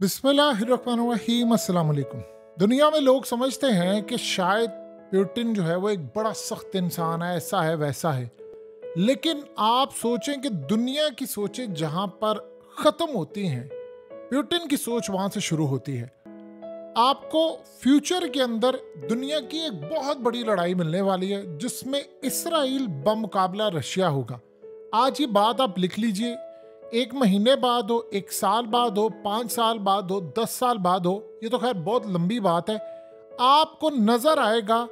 बिस्मिल्लाहिर्रहमानिर्रहीम, अस्सलाम वालेकुम। दुनिया में लोग समझते हैं कि शायद पुतिन जो है वो एक बड़ा सख्त इंसान है, ऐसा है वैसा है। लेकिन आप सोचें कि दुनिया की सोचें जहां पर ख़त्म होती हैं, पुतिन की सोच वहां से शुरू होती है। आपको फ्यूचर के अंदर दुनिया की एक बहुत बड़ी लड़ाई मिलने वाली है जिसमें इसराइल बमुकाबला रशिया होगा। आज ये बात आप लिख लीजिए। 1 महीने बाद हो, 1 साल बाद हो, 5 साल बाद हो, 10 साल बाद हो, ये तो खैर बहुत लंबी बात है। आपको नजर आएगा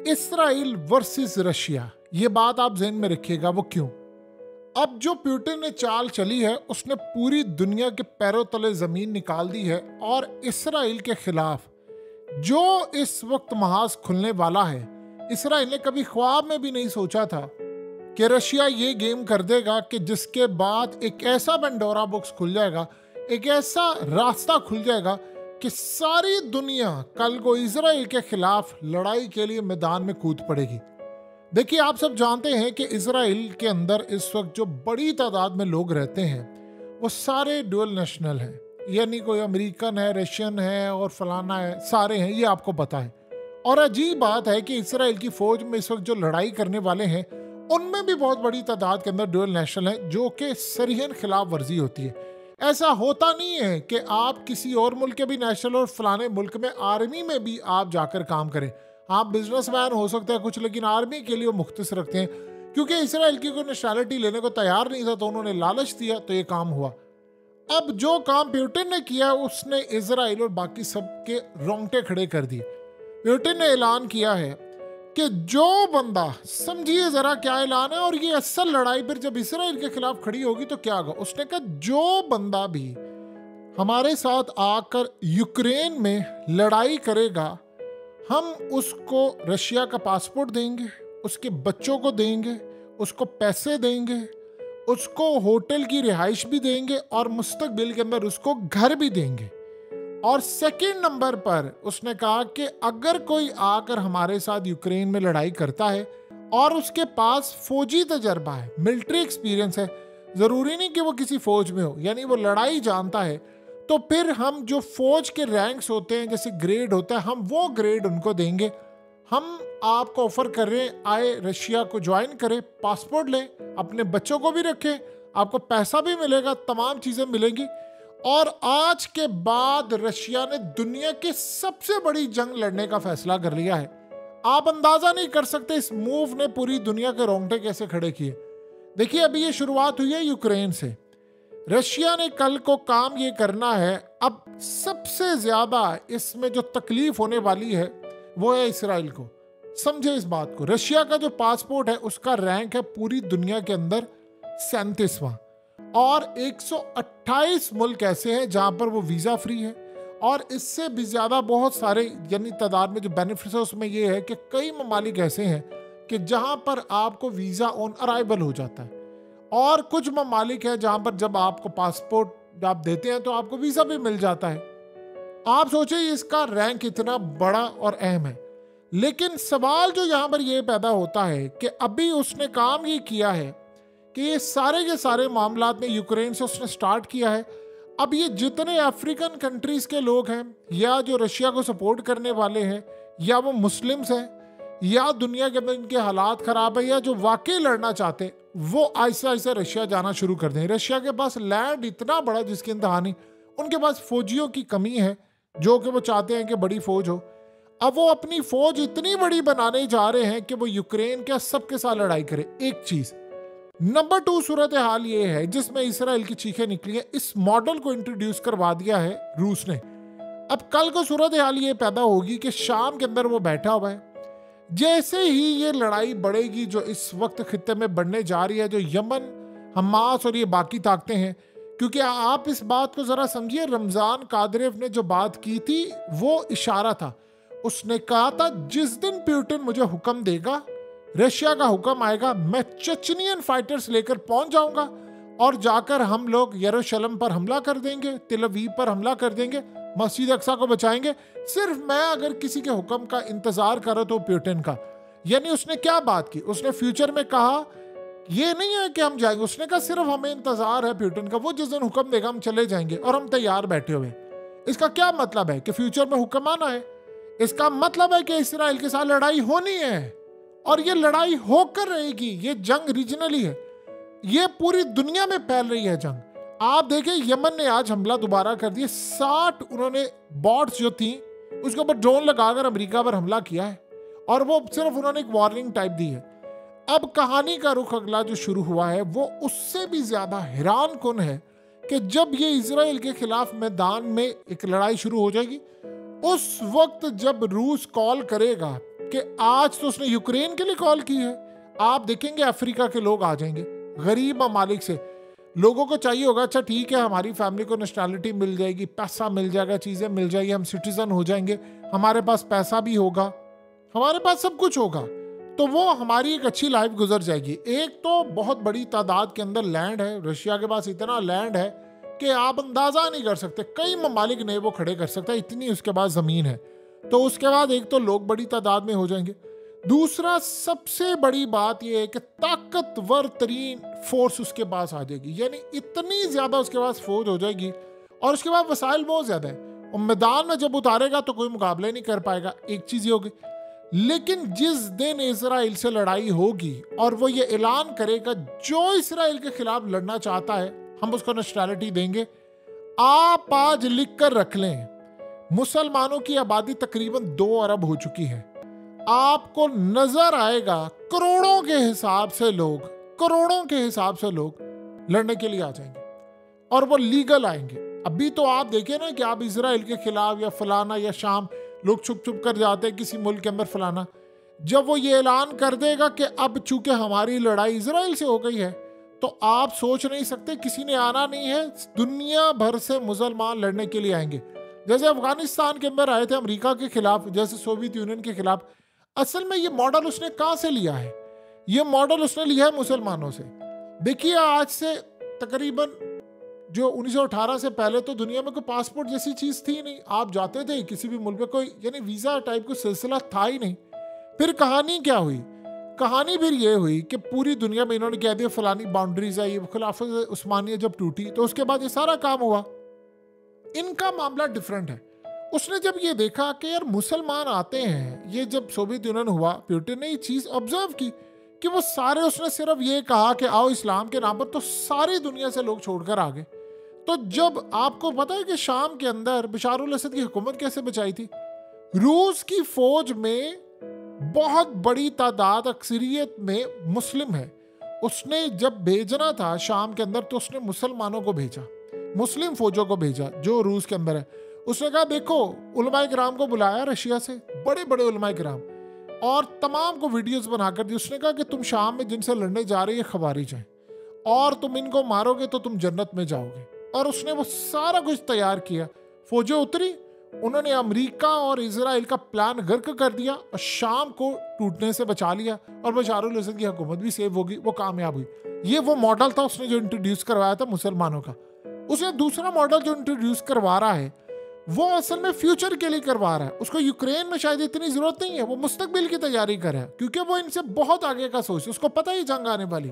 इसराइल वर्सेस रशिया। ये बात आप जहन में रखिएगा। वो क्यों? अब जो पुतिन ने चाल चली है उसने पूरी दुनिया के पैरों तले जमीन निकाल दी है और इसराइल के खिलाफ जो इस वक्त महाज खुलने वाला है, इसराइल ने कभी ख्वाब में भी नहीं सोचा था कि रशिया ये गेम कर देगा कि जिसके बाद एक ऐसा पेंडोरा बॉक्स खुल जाएगा, एक ऐसा रास्ता खुल जाएगा कि सारी दुनिया कल को इसराइल के खिलाफ लड़ाई के लिए मैदान में कूद पड़ेगी। देखिए, आप सब जानते हैं कि इसराइल के अंदर इस वक्त जो बड़ी तादाद में लोग रहते हैं वो सारे डुअल नेशनल हैं, यानी कोई अमेरिकन है, रशियन है और फलाना है, सारे हैं, ये आपको पता है। और अजीब बात है कि इसराइल की फौज में इस वक्त जो लड़ाई करने वाले हैं उनमें भी बहुत बड़ी तादाद के अंदर डुअल नेशनल हैं, जो कि सरीहन खिलाफ वर्जी होती है। ऐसा होता नहीं है कि आप किसी और मुल्क के भी नेशनल और फलाने मुल्क में आर्मी में भी आप जाकर काम करें। आप बिजनेसमैन हो सकते हैं कुछ, लेकिन आर्मी के लिए वो मुख्तस रखते हैं। क्योंकि इसराइल की कोई नेशनैलिटी लेने को तैयार नहीं था तो उन्होंने लालच दिया तो ये काम हुआ। अब जो काम पुतिन ने किया उसने इसराइल और बाकी सबके रोंगटे खड़े कर दिए। पुतिन ने ऐलान किया है कि जो बंदा, समझिए जरा क्या ऐलान है, और ये असल लड़ाई फिर जब इसराइल के खिलाफ खड़ी होगी तो क्या होगा। उसने कहा जो बंदा भी हमारे साथ आकर यूक्रेन में लड़ाई करेगा, हम उसको रशिया का पासपोर्ट देंगे, उसके बच्चों को देंगे, उसको पैसे देंगे, उसको होटल की रिहाइश भी देंगे और मुस्तकबिल के अंदर उसको घर भी देंगे। और सेकंड नंबर पर उसने कहा कि अगर कोई आकर हमारे साथ यूक्रेन में लड़ाई करता है और उसके पास फौजी तजर्बा है, मिलिट्री एक्सपीरियंस है, ज़रूरी नहीं कि वो किसी फौज में हो, यानी वो लड़ाई जानता है, तो फिर हम जो फौज के रैंक्स होते हैं, जैसे ग्रेड होता है, हम वो ग्रेड उनको देंगे। हम आपको ऑफर कर रहे हैं, आए रशिया को ज्वाइन करें, पासपोर्ट लें, अपने बच्चों को भी रखें, आपको पैसा भी मिलेगा, तमाम चीज़ें मिलेंगी। और आज के बाद रशिया ने दुनिया की सबसे बड़ी जंग लड़ने का फैसला कर लिया है। आप अंदाजा नहीं कर सकते इस मूव ने पूरी दुनिया के रोंगटे कैसे खड़े किए। देखिए, अभी ये शुरुआत हुई है यूक्रेन से। रशिया ने कल को काम ये करना है। अब सबसे ज्यादा इसमें जो तकलीफ होने वाली है वो है इसराइल को। समझे इस बात को। रशिया का जो पासपोर्ट है उसका रैंक है पूरी दुनिया के अंदर 37वां, और 128 मुल्क ऐसे हैं जहां पर वो वीजा फ्री है। और इससे भी ज्यादा बहुत सारे, यानी तादाद में जो बेनिफिट्स है उसमें ये है कि कई ममालिक ऐसे हैं कि जहां पर आपको वीजा ऑन अराइवल हो जाता है, और कुछ ममालिक है जहां पर जब आपको पासपोर्ट आप देते हैं तो आपको वीजा भी मिल जाता है। आप सोचिए इसका रैंक इतना बड़ा और अहम है। लेकिन सवाल जो यहां पर यह पैदा होता है कि अभी उसने काम ये किया है कि ये सारे के सारे मामलात में यूक्रेन से उसने स्टार्ट किया है। अब ये जितने अफ्रीकन कंट्रीज के लोग हैं, या जो रशिया को सपोर्ट करने वाले हैं, या वो मुस्लिम्स हैं, या दुनिया के अंदर इनके हालात खराब है, या जो वाकई लड़ना चाहते हैं, वो आहिस्ता आहिस्ता रशिया जाना शुरू कर दें। रशिया के पास लैंड इतना बड़ा जिसकी इंतहा नहीं, उनके पास फौजियों की कमी है जो कि वो चाहते हैं कि बड़ी फौज हो। अब वो अपनी फौज इतनी बड़ी बनाने जा रहे हैं कि वो यूक्रेन के सबके साथ लड़ाई करे। एक चीज। नंबर 2 सूरत हाल ये है जिसमें इसराइल की चीखें निकली है। इस मॉडल को इंट्रोड्यूस करवा दिया है रूस ने। अब कल को सूरत हाल ये पैदा होगी कि शाम के अंदर वो बैठा हुआ है, जैसे ही ये लड़ाई बढ़ेगी जो इस वक्त खित्ते में बढ़ने जा रही है, जो यमन, हमास और ये बाकी ताकतें हैं। क्योंकि आप इस बात को जरा समझिए, रमजान कादिरेव ने जो बात की थी वो इशारा था। उसने कहा था जिस दिन पुतिन मुझे हुक्म देगा, रशिया का हुक्म आएगा, मैं चेचनियन फाइटर्स लेकर पहुंच जाऊंगा और जाकर हम लोग यरूशलेम पर हमला कर देंगे, तेल अवीव पर हमला कर देंगे, मस्जिद अक्सा को बचाएंगे। सिर्फ मैं अगर किसी के हुक्म का इंतजार करो तो पुतिन का। यानी उसने क्या बात की, उसने फ्यूचर में कहा ये नहीं है कि हम जाएंगे, उसने कहा सिर्फ हमें इंतजार है पुतिन का, वो जिस दिन हुक्म देगा हम चले जाएंगे और हम तैयार बैठे हुए। इसका क्या मतलब है कि फ्यूचर में हुक्मरान आए? इसका मतलब है कि इस्राइल के साथ लड़ाई होनी है और ये लड़ाई होकर रहेगी। ये जंग रीजनली है, ये पूरी दुनिया में फैल रही है जंग। आप देखें यमन ने आज हमला दोबारा कर दिया। 60 उन्होंने बॉट्स जो थी उसके ऊपर ड्रोन लगाकर अमेरिका पर हमला किया है और वो सिर्फ उन्होंने एक वार्निंग टाइप दी है। अब कहानी का रुख अगला जो शुरू हुआ है वो उससे भी ज्यादा हैरान कुन है कि जब ये इजराइल के खिलाफ मैदान में एक लड़ाई शुरू हो जाएगी, उस वक्त जब रूस कॉल करेगा कि आज तो उसने यूक्रेन के लिए कॉल की है, आप देखेंगे अफ्रीका के लोग आ जाएंगे, गरीब ममालिक से। लोगों को चाहिए होगा अच्छा ठीक है हमारी फैमिली को नेशनैलिटी मिल जाएगी, पैसा मिल जाएगा, चीजें मिल जाएगी, हम सिटीजन हो जाएंगे, हमारे पास पैसा भी होगा, हमारे पास सब कुछ होगा, तो वो हमारी एक अच्छी लाइफ गुजर जाएगी। एक तो बहुत बड़ी तादाद के अंदर लैंड है, रशिया के पास इतना लैंड है कि आप अंदाजा नहीं कर सकते, कई ममालिक ने वो खड़े कर सकता है, इतनी उसके पास जमीन है। तो उसके बाद एक तो लोग बड़ी तादाद में हो जाएंगे, दूसरा सबसे बड़ी बात यह है कि ताकतवर तरीन फोर्स उसके पास आ जाएगी, यानी इतनी ज्यादा उसके पास फौज हो जाएगी और उसके बाद वसाइल बहुत ज्यादा है और मैदान में जब उतारेगा तो कोई मुकाबला नहीं कर पाएगा। एक चीज ये होगी। लेकिन जिस दिन इजराइल से लड़ाई होगी और वो ये ऐलान करेगा जो इजराइल के खिलाफ लड़ना चाहता है हम उसको नेशनैलिटी देंगे, आप आज लिख कर रख लें, मुसलमानों की आबादी तकरीबन 2 अरब हो चुकी है। आपको नजर आएगा करोड़ों के हिसाब से लोग लड़ने के लिए आ जाएंगे और वो लीगल आएंगे। अभी तो आप देखिए ना कि आप इजराइल के खिलाफ या फलाना या शाम लोग छुप छुप कर जाते हैं किसी मुल्क के अंदर फलाना, जब वो ये ऐलान कर देगा कि अब चूंकि हमारी लड़ाई इजराइल से हो गई है तो आप सोच नहीं सकते किसी ने आना नहीं है, दुनिया भर से मुसलमान लड़ने के लिए आएंगे। जैसे अफगानिस्तान के अंदर आए थे अमेरिका के खिलाफ, जैसे सोवियत यूनियन के खिलाफ। असल में ये मॉडल उसने कहां से लिया है? ये मॉडल उसने लिया है मुसलमानों से। देखिए आज से तकरीबन जो 1918 से पहले तो दुनिया में कोई पासपोर्ट जैसी चीज थी नहीं, आप जाते थे किसी भी मुल्क में, कोई यानी वीजा टाइप का सिलसिला था ही नहीं। फिर कहानी क्या हुई? कहानी फिर ये हुई कि पूरी दुनिया में इन्होंने कह दिया फलानी बाउंड्रीज है, ये खिलाफत उस्मानिया जब टूटी तो उसके बाद ये सारा काम हुआ। इनका मामला डिफरेंट है। उसने जब ये देखा कि यार मुसलमान आते हैं, ये जब सोवियत यूनियन हुआ, प्यूटिन ने ये चीज ऑब्जर्व की कि वो सारे, उसने सिर्फ ये कहा कि आओ इस्लाम के नाम पर, तो सारी दुनिया से लोग छोड़कर आ गए। तो जब आपको पता है कि शाम के अंदर बशार उल असद की हुकूमत कैसे बचाई थी? रूस की फौज में बहुत बड़ी तादाद अक्सरियत में मुस्लिम है। उसने जब भेजना था शाम के अंदर तो उसने मुसलमानों को भेजा, मुस्लिम फौजों को भेजा जो रूस के अंदर है। उसने कहा देखो, उलमाए किराम को बुलाया रशिया से, बड़े बड़े उलमाए किराम, और तमाम को वीडियोस बनाकर दी। उसने कहा कि तुम शाम में जिनसे लड़ने जा रहे हैं खवारिज हैं और तुम इनको मारोगे तो तुम जन्नत में जाओगे। और उसने वो सारा कुछ तैयार किया। फौजें उतरी, उन्होंने अमेरिका और इजराइल का प्लान गर्क कर दिया और शाम को टूटने से बचा लिया और बशार उल असद की हुकूमत भी सेव होगी, वो कामयाब हुई। ये वो मॉडल था उसने जो इंट्रोड्यूस करवाया था मुसलमानों का। उसने दूसरा मॉडल जो इंट्रोड्यूस करवा रहा है वो असल में फ्यूचर के लिए करवा रहा है। उसको यूक्रेन में शायद इतनी जरूरत नहीं है, वो मुस्तकबिल की तैयारी कर रहा है क्योंकि वो इनसे बहुत आगे का सोच, उसको पता ही जंग आने वाली।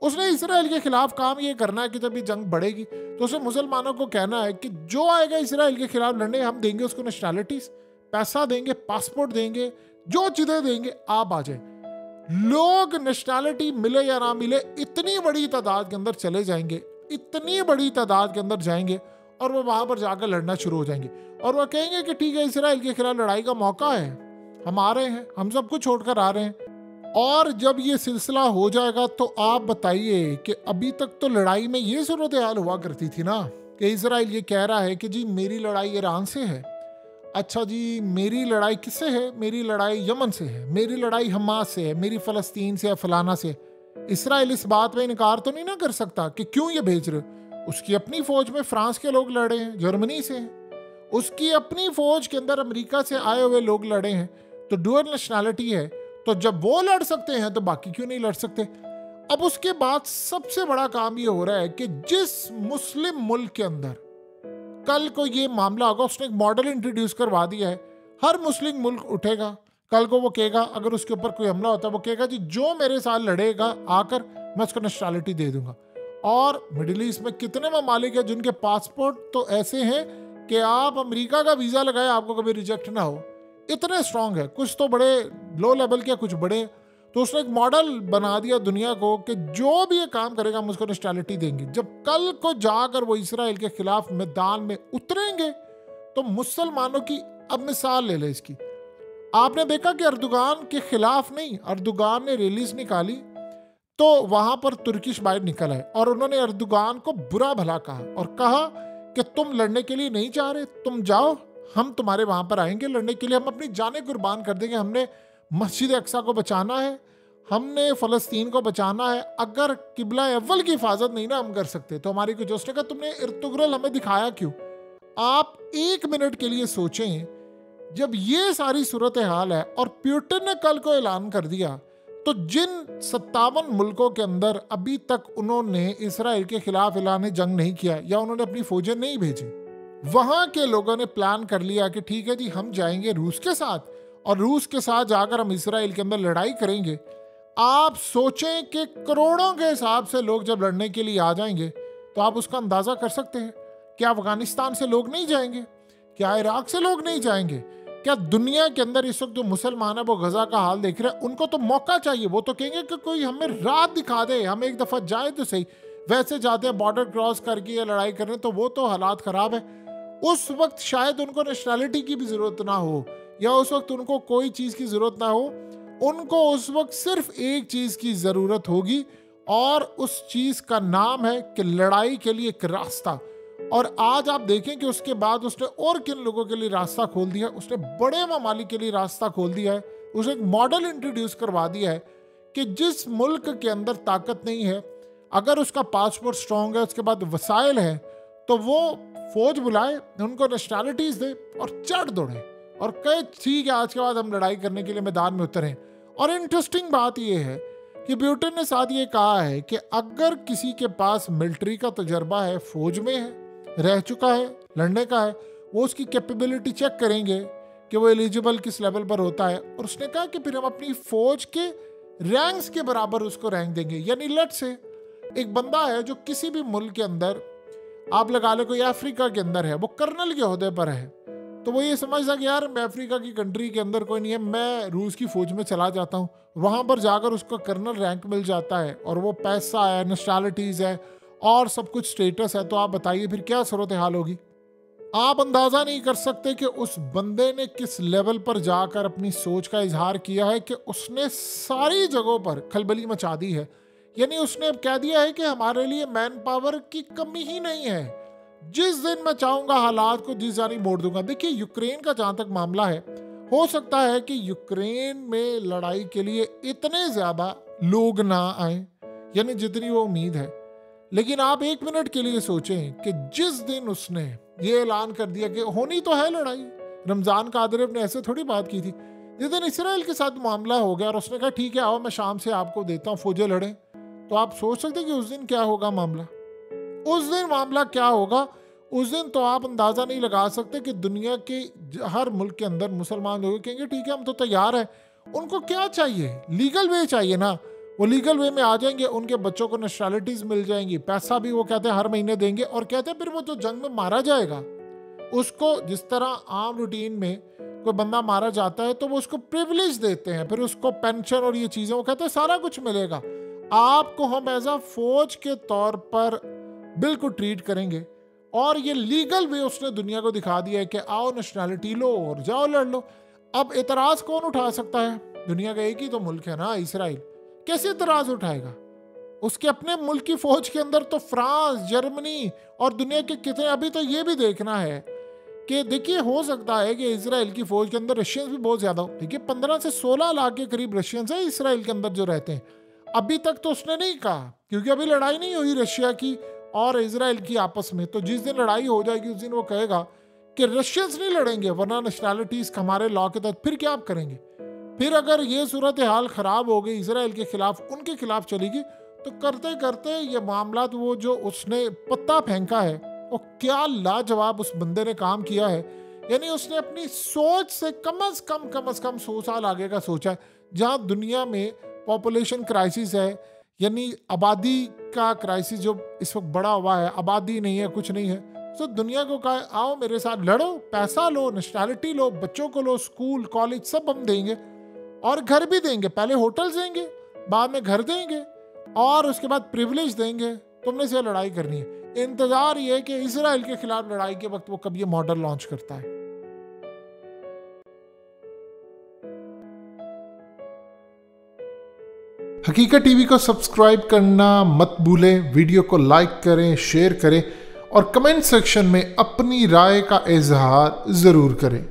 उसने इसराइल के खिलाफ काम ये करना है कि जब ये जंग बढ़ेगी तो उसे मुसलमानों को कहना है कि जो आएगा इसराइल के खिलाफ लड़ने, हम देंगे उसको नेशनैलिटीज, पैसा देंगे, पासपोर्ट देंगे, जो चीजें देंगे, आप आ जाए। लोग नेशनैलिटी मिले या ना मिले इतनी बड़ी तादाद के अंदर चले जाएंगे, इतनी बड़ी तादाद के अंदर जाएंगे और वो वहां पर जाकर लड़ना शुरू हो जाएंगे और वो कहेंगे कि ठीक है इसराइल के खिलाफ लड़ाई का मौका है, हम आ रहे हैं, हम सब कुछ छोड़कर आ रहे हैं। और जब ये सिलसिला हो जाएगा तो आप बताइए कि अभी तक तो लड़ाई में ये सूरत हाल हुआ करती थी ना कि इसराइल ये कह रहा है कि जी मेरी लड़ाई ईरान से है, अच्छा जी मेरी लड़ाई किससे है? मेरी लड़ाई यमन से है, मेरी लड़ाई हमास से है, मेरी फलस्तीन से है, फलाना से। इसराइल इस बात में इनकार तो नहीं ना कर सकता कि क्यों ये भेज रहे। उसकी अपनी फौज में फ्रांस के लोग लड़े हैं, जर्मनी से हैं, उसकी अपनी फौज के अंदर अमेरिका से आए हुए लोग लड़े हैं, तो डुअल नेशनैलिटी है। तो जब वो लड़ सकते हैं तो बाकी क्यों नहीं लड़ सकते? अब उसके बाद सबसे बड़ा काम ये हो रहा है कि जिस मुस्लिम मुल्क के अंदर कल को ये मामला होगा, उसने एक मॉडल इंट्रोड्यूस करवा दिया है, हर मुस्लिम मुल्क उठेगा, कल को वो कहेगा, अगर उसके ऊपर कोई हमला होता है वो कहेगा जी जो मेरे साथ लड़ेगा आकर मैं उसको नेशनैलिटी दे दूंगा। और मिडिल ईस्ट में कितने ममालिक है जिनके पासपोर्ट तो ऐसे हैं कि आप अमेरिका का वीज़ा लगाए आपको कभी रिजेक्ट ना हो, इतने स्ट्रांग है। कुछ तो बड़े लो लेवल के, कुछ बड़े। तो उसने एक मॉडल बना दिया दुनिया को कि जो भी ये काम करेगा हम उसको नेशनैलिटी देंगे। जब कल को जाकर वो इसराइल के खिलाफ मैदान में उतरेंगे तो मुसलमानों की, अब मिसाल ले ले इसकी, आपने देखा कि अर्दुगान के खिलाफ नहीं, अर्दुगान ने रैलीज निकाली तो वहां पर तुर्किश बाहर निकल आए और उन्होंने अर्दुगान को बुरा भला कहा और कहा कि तुम लड़ने के लिए नहीं जा रहे, तुम जाओ, हम तुम्हारे वहां पर आएंगे लड़ने के लिए, हम अपनी जानें कुर्बान कर देंगे, हमने मस्जिद अक्सा को बचाना है, हमने फ़लस्तीन को बचाना है। अगर किबला अव्वल की हिफाजत नहीं ना हम कर सकते तो हमारी कुछ, उसने कहा तुमने इर्तुगरल हमें दिखाया क्यों? आप एक मिनट के लिए सोचें, जब ये सारी सूरत हाल है और प्यूटिन ने कल को ऐलान कर दिया, तो जिन 57 मुल्कों के अंदर अभी तक उन्होंने इसराइल के खिलाफ ऐलान जंग नहीं किया या उन्होंने अपनी फौजें नहीं भेजी, वहां के लोगों ने प्लान कर लिया कि ठीक है जी हम जाएंगे रूस के साथ और रूस के साथ जाकर हम इसराइल के अंदर लड़ाई करेंगे। आप सोचें कि करोड़ों के हिसाब से लोग जब लड़ने के लिए आ जाएंगे तो आप उसका अंदाजा कर सकते हैं। क्या अफगानिस्तान से लोग नहीं जाएंगे? क्या इराक से लोग नहीं जाएंगे? क्या दुनिया के अंदर इस वक्त जो मुसलमान है वो गजा का हाल देख रहे हैं, उनको तो मौका चाहिए, वो तो कहेंगे कि कोई हमें रात दिखा दे, हम एक दफा जाए तो सही। वैसे जाते हैं बॉर्डर क्रॉस करके या लड़ाई करने, तो वो तो हालात खराब है। उस वक्त शायद उनको नेशनैलिटी की भी जरूरत ना हो या उस वक्त उनको कोई चीज की जरूरत ना हो, उनको उस वक्त सिर्फ एक चीज की जरूरत होगी और उस चीज का नाम है कि लड़ाई के लिए एक रास्ता। और आज आप देखें कि उसके बाद उसने और किन लोगों के लिए रास्ता खोल दिया, उसने बड़े ममालिक के लिए रास्ता खोल दिया है। उसने एक मॉडल इंट्रोड्यूस करवा दिया है कि जिस मुल्क के अंदर ताकत नहीं है, अगर उसका पासपोर्ट स्ट्रांग है, उसके बाद वसाइल है, तो वो फौज बुलाए, उनको नेशनैलिटीज दे और चढ़ दौड़े और कहे ठीक है आज के बाद हम लड़ाई करने के लिए मैदान में उतरें। और इंटरेस्टिंग बात यह है कि प्यूटिन ने साथ ये कहा है कि अगर किसी के पास मिलिट्री का तजर्बा है, फौज में है, रह चुका है, लड़ने का है, वो उसकी कैपेबिलिटी चेक करेंगे कि वो एलिजिबल किस लेवल पर होता है। और उसने कहा कि फिर हम अपनी फौज के रैंक्स के बराबर उसको रैंक देंगे। यानी लेट से एक बंदा है जो किसी भी मुल्क के अंदर, आप लगा ले कोई अफ्रीका के अंदर है, वो कर्नल के ओहदे पर है, तो वो ये समझता कि यार मैं अफ्रीका की कंट्री के अंदर कोई नहीं है, मैं रूस की फौज में चला जाता हूँ, वहाँ पर जाकर उसको कर्नल रैंक मिल जाता है और वो पैसा है, नेशनैलिटीज़ है और सब कुछ स्टेटस है। तो आप बताइए फिर क्या सूरत हाल होगी? आप अंदाज़ा नहीं कर सकते कि उस बंदे ने किस लेवल पर जाकर अपनी सोच का इजहार किया है कि उसने सारी जगहों पर खलबली मचा दी है। यानी उसने अब कह दिया है कि हमारे लिए मैन पावर की कमी ही नहीं है, जिस दिन मैं चाहूंगा हालात को जिस जानी मोड़ दूंगा। देखिए यूक्रेन का जहां तक मामला है, हो सकता है कि यूक्रेन में लड़ाई के लिए इतने ज्यादा लोग ना आए, यानी जितनी वो उम्मीद है, लेकिन आप एक मिनट के लिए सोचें कि जिस दिन उसने ये ऐलान कर दिया कि होनी तो है लड़ाई, रमजान कादरेव ने ऐसे थोड़ी बात की थी, जिस दिन इसराइल के साथ मामला हो गया और उसने कहा ठीक है आओ मैं शाम से आपको देता हूँ फौजें लड़ें, तो आप सोच सकते कि उस दिन क्या होगा मामला? उस दिन मामला क्या होगा? उस दिन तो आप अंदाजा नहीं लगा सकते कि दुनिया के हर मुल्क के अंदर मुसलमान लोग कहेंगे ठीक है हम तो तैयार हैं। उनको क्या चाहिए? लीगल वे चाहिए ना। वो लीगल वे में आ जाएंगे, उनके बच्चों को नेशनैलिटीज मिल जाएंगी, पैसा भी वो कहते हैं हर महीने देंगे, और कहते हैं फिर वो जो जंग में मारा जाएगा उसको जिस तरह आम रूटीन में कोई बंदा मारा जाता है तो वो उसको प्रिविलेज देते हैं, फिर उसको पेंशन और ये चीजें, वो कहते हैं सारा कुछ मिलेगा आपको, हम एज अ फौज के तौर पर बिल्कुल ट्रीट करेंगे। और ये लीगल वे उसने दुनिया को दिखा दिया है कि आओ नेशनैलिटी लो और जाओ लड़ लो। अब एतराज कौन उठा सकता है? दुनिया का एक ही तो मुल्क है ना, इसराइल। कैसे एतराज उठाएगा? उसके अपने मुल्क की फौज के अंदर तो फ्रांस, जर्मनी और दुनिया के कितने, अभी तो ये भी देखना है कि देखिए हो सकता है कि इसराइल की फौज के अंदर रशियंस भी बहुत ज्यादा हो। देखिए 15 से 16 लाख के करीब रशियंस है इसराइल के अंदर जो रहते हैं। अभी तक तो उसने नहीं कहा क्योंकि अभी लड़ाई नहीं हुई रशिया की और इजराइल की आपस में। तो जिस दिन लड़ाई हो जाएगी उस दिन वो कहेगा कि रशियंस नहीं लड़ेंगे वरना नेशनैलिटीज हमारे लॉ के तहत। फिर क्या आप करेंगे? फिर अगर ये सूरत हाल खराब हो गई, इजराइल के खिलाफ उनके खिलाफ चलेगी, तो करते करते ये मामला वो जो उसने पत्ता फेंका है वो क्या लाजवाब उस बंदे ने काम किया है। यानी उसने अपनी सोच से कम अज कम 100 साल आगे का सोचा है। जहाँ दुनिया में पॉपुलेशन क्राइसिस है, यानी आबादी का क्राइसिस जो इस वक्त बड़ा हुआ है, आबादी नहीं है, कुछ नहीं है, तो दुनिया को कहा आओ मेरे साथ लड़ो, पैसा लो, नेशनैलिटी लो, बच्चों को लो, स्कूल कॉलेज सब हम देंगे और घर भी देंगे। पहले होटल्स देंगे, बाद में घर देंगे और उसके बाद प्रिविलेज देंगे। तुमने से लड़ाई करनी है। इंतजार ये है कि इजराइल के खिलाफ लड़ाई के वक्त वो कब ये मॉडल लॉन्च करता है। हकीकत टीवी को सब्सक्राइब करना मत भूलें, वीडियो को लाइक करें, शेयर करें और कमेंट सेक्शन में अपनी राय का इजहार जरूर करें।